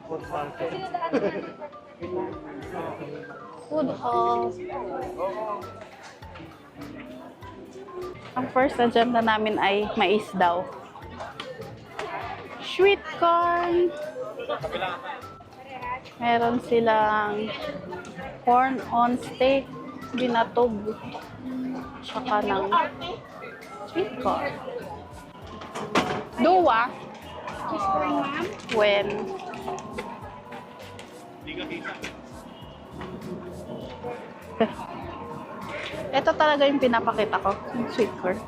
Food market. Food hall. Ang first agenda namin ay mais daw. Sweet corn. Meron silang corn on steak, binatog, tsaka ng sweet corn. Duwa. When. Ito talaga yung pinapakita ko, yung sweet corn.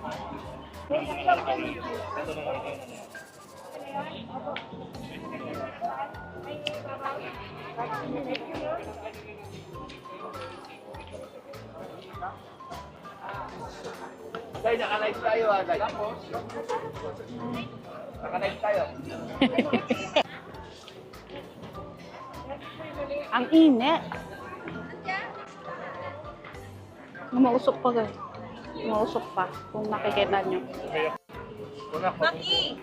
Guys, naka-live tayo guys. Naka-live tayo. Ang init. Mausok pa guys. Mausok pa kung makikita nyo. Maki!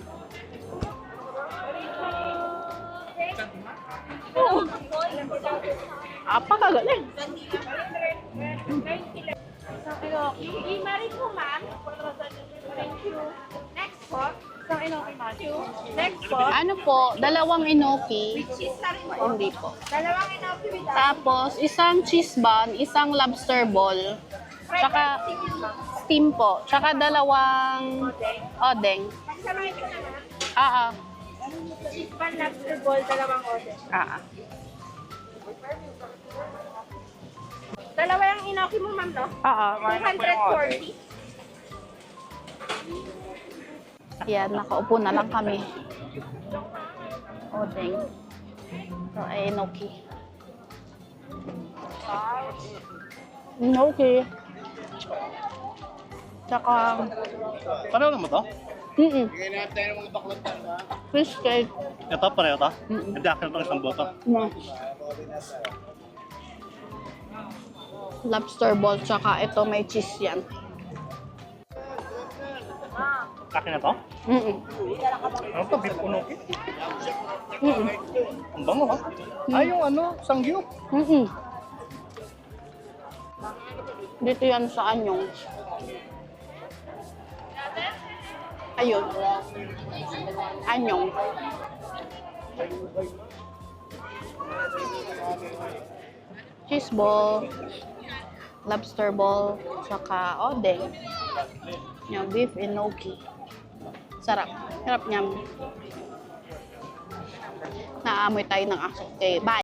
Apa kagaling? I-marin mo, ma'am. Thank you. Next po. Isang inoki, ma'am. Next po. Ano po? Dalawang inoki. Cheese na rin po. Hindi po. Dalawang inoki with Tapos, isang cheese bun, isang lobster ball. Tsaka, steam po. Tsaka dalawang odeng. Pagsamahin ko na, ma'am. Cheese Pan lobster ball, dalawang order. Dalawa yung inoki mo, ma'am, no? 240. Yan, nakaupo na lang kami. Odeng. Ito ay inoki. Inoki. Tsaka, Pareho naman to? Bigay natin tayo ng mga baklot na. fish cake. Ito, pareho to? Mm-mm. Hindi akin ito isang boto. Lobster ball, tsaka ito may cheese yan. Akin na to? Ano to? Beef unoki? Ang bango ha? Ay, yung ano, sangyup. Dito yan sa anyong. Ayun. Anyong. Cheese ball, lobster ball, saka odeng. Yung beef enoki. Sarap. Sarap niyan. Naamoy tayo ng aso. Okay, bye.